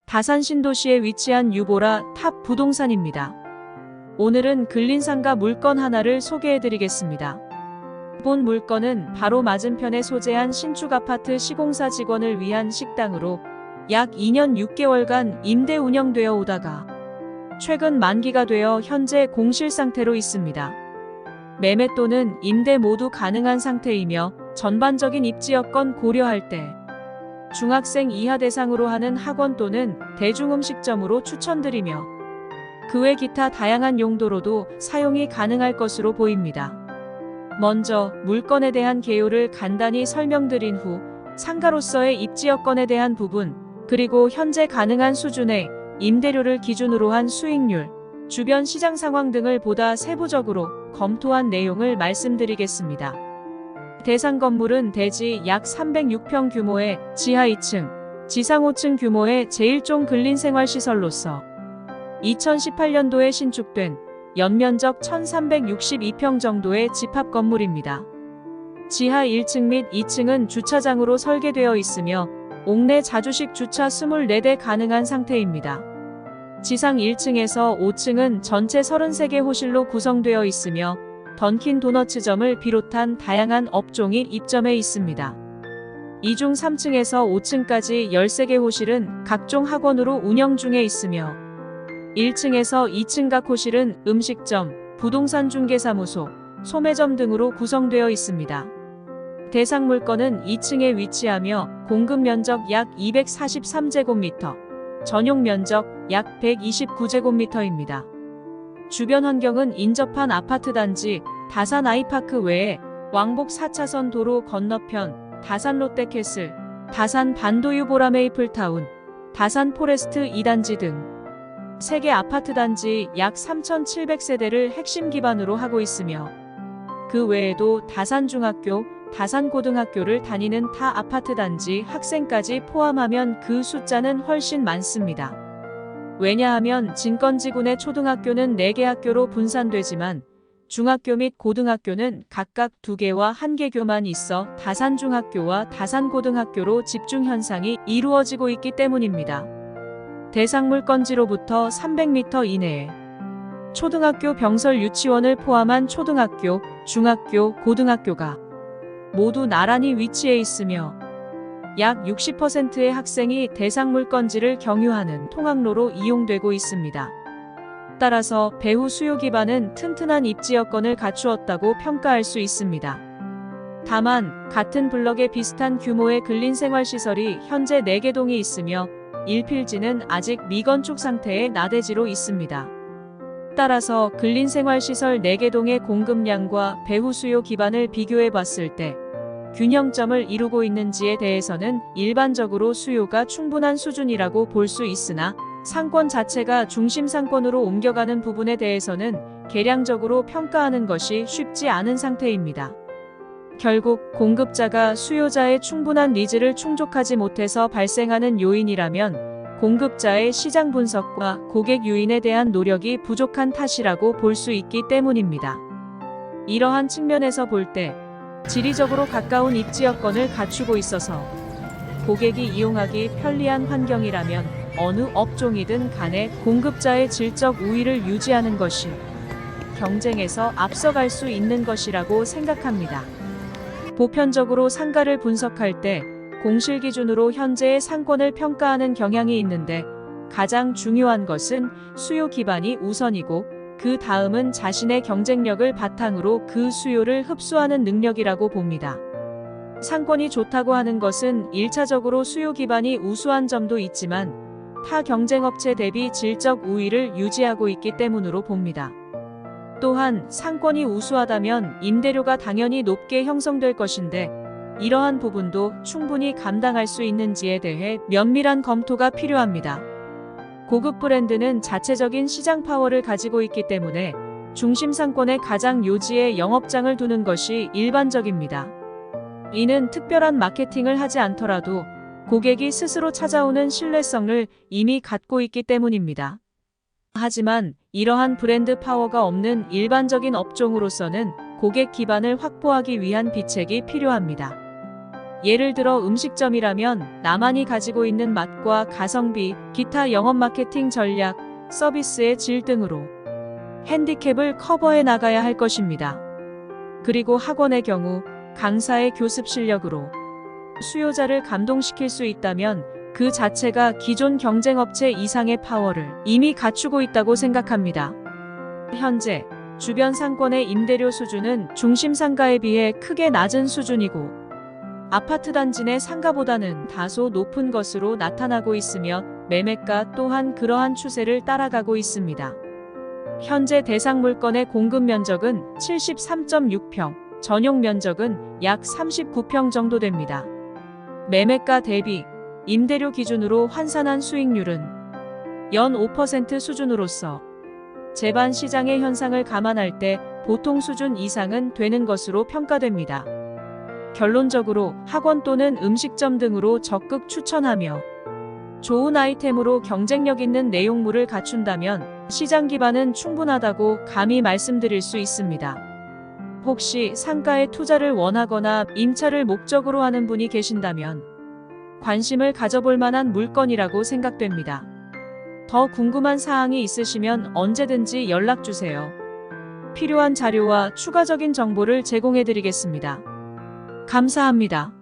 다산 신도시에 위치한 유보라 탑 부동산입니다. 오늘은 근린상가 물건 하나를 소개해드리겠습니다. 본 물건은 바로 맞은편에 소재한 신축 아파트 시공사 직원을 위한 식당으로 약 2년 6개월간 임대 운영되어 오다가 최근 만기가 되어 현재 공실 상태로 있습니다. 매매 또는 임대 모두 가능한 상태이며 전반적인 입지 여건 고려할 때 중학생 이하 대상으로 하는 학원 또는 대중음식점으로 추천드리며 그 외 기타 다양한 용도로도 사용이 가능할 것으로 보입니다. 먼저 물건에 대한 개요를 간단히 설명드린 후 상가로서의 입지 여건에 대한 부분, 그리고 현재 가능한 수준의 임대료를 기준으로 한 수익률, 주변 시장 상황 등을 보다 세부적으로 검토한 내용을 말씀드리겠습니다. 대상 건물은 대지 약 306평 규모의 지하 2층, 지상 5층 규모의 제1종 근린생활시설로서 2018년도에 신축된 연면적 1362평 정도의 집합 건물입니다. 지하 1층 및 2층은 주차장으로 설계되어 있으며 옥내 자주식 주차 24대 가능한 상태입니다. 지상 1층에서 5층은 전체 33개 호실로 구성되어 있으며 던킨 도너츠점을 비롯한 다양한 업종이 입점해 있습니다. 이중 3층에서 5층까지 13개 호실은 각종 학원으로 운영 중에 있으며 1층에서 2층 각 호실은 음식점, 부동산 중개사무소, 소매점 등으로 구성되어 있습니다. 대상 물건은 2층에 위치하며 공급 면적 약 243제곱미터, 전용 면적 약 129제곱미터입니다. 주변 환경은 인접한 아파트 단지 다산 아이파크 외에 왕복 4차선 도로 건너편 다산 롯데캐슬, 다산 반도유 보라 메이플타운, 다산 포레스트 2단지 등 3개 아파트 단지 약 3,700세대를 핵심 기반으로 하고 있으며 그 외에도 다산중학교, 다산고등학교를 다니는 타 아파트 단지 학생까지 포함하면 그 숫자는 훨씬 많습니다. 왜냐하면 진건지군의 초등학교는 4개 학교로 분산되지만 중학교 및 고등학교는 각각 2개와 1개교만 있어 다산중학교와 다산고등학교로 집중 현상이 이루어지고 있기 때문입니다. 대상 물건지로부터 300m 이내에 초등학교 병설 유치원을 포함한 초등학교, 중학교, 고등학교가 모두 나란히 위치해 있으며 약 60%의 학생이 대상 물건지를 경유하는 통학로로 이용되고 있습니다. 따라서 배후 수요 기반은 튼튼한 입지 여건을 갖추었다고 평가할 수 있습니다. 다만 같은 블럭에 비슷한 규모의 근린생활시설이 현재 4개 동이 있으며 1필지는 아직 미건축 상태의 나대지로 있습니다. 따라서 근린생활시설 4개 동의 공급량과 배후 수요 기반을 비교해 봤을 때 균형점을 이루고 있는지에 대해서는 일반적으로 수요가 충분한 수준이라고 볼 수 있으나 상권 자체가 중심 상권으로 옮겨가는 부분에 대해서는 계량적으로 평가하는 것이 쉽지 않은 상태입니다. 결국 공급자가 수요자의 충분한 니즈를 충족하지 못해서 발생하는 요인이라면 공급자의 시장 분석과 고객 유인에 대한 노력이 부족한 탓이라고 볼 수 있기 때문입니다. 이러한 측면에서 볼 때 지리적으로 가까운 입지 여건을 갖추고 있어서 고객이 이용하기 편리한 환경이라면 어느 업종이든 간에 공급자의 질적 우위를 유지하는 것이 경쟁에서 앞서갈 수 있는 것이라고 생각합니다. 보편적으로 상가를 분석할 때 공실 기준으로 현재의 상권을 평가하는 경향이 있는데 가장 중요한 것은 수요 기반이 우선이고 그 다음은 자신의 경쟁력을 바탕으로 그 수요를 흡수하는 능력이라고 봅니다. 상권이 좋다고 하는 것은 1차적으로 수요 기반이 우수한 점도 있지만 타 경쟁업체 대비 질적 우위를 유지하고 있기 때문으로 봅니다. 또한 상권이 우수하다면 임대료가 당연히 높게 형성될 것인데 이러한 부분도 충분히 감당할 수 있는지에 대해 면밀한 검토가 필요합니다. 고급 브랜드는 자체적인 시장 파워를 가지고 있기 때문에 중심 상권의 가장 요지에 영업장을 두는 것이 일반적입니다. 이는 특별한 마케팅을 하지 않더라도 고객이 스스로 찾아오는 신뢰성을 이미 갖고 있기 때문입니다. 하지만 이러한 브랜드 파워가 없는 일반적인 업종으로서는 고객 기반을 확보하기 위한 비책이 필요합니다. 예를 들어 음식점이라면 나만이 가지고 있는 맛과 가성비, 기타 영업 마케팅 전략, 서비스의 질 등으로 핸디캡을 커버해 나가야 할 것입니다. 그리고 학원의 경우 강사의 교습 실력으로 수요자를 감동시킬 수 있다면 그 자체가 기존 경쟁업체 이상의 파워를 이미 갖추고 있다고 생각합니다. 현재 주변 상권의 임대료 수준은 중심 상가에 비해 크게 낮은 수준이고 아파트 단지 내 상가보다는 다소 높은 것으로 나타나고 있으며 매매가 또한 그러한 추세를 따라가고 있습니다. 현재 대상 물건의 공급 면적은 73.6평, 전용 면적은 약 39평 정도 됩니다. 매매가 대비 임대료 기준으로 환산한 수익률은 연 5% 수준으로서 제반 시장의 현상을 감안할 때 보통 수준 이상은 되는 것으로 평가됩니다. 결론적으로 학원 또는 음식점 등으로 적극 추천하며 좋은 아이템으로 경쟁력 있는 내용물을 갖춘다면 시장 기반은 충분하다고 감히 말씀드릴 수 있습니다. 혹시 상가에 투자를 원하거나 임차를 목적으로 하는 분이 계신다면 관심을 가져볼 만한 물건이라고 생각됩니다. 더 궁금한 사항이 있으시면 언제든지 연락주세요. 필요한 자료와 추가적인 정보를 제공해 드리겠습니다. 감사합니다.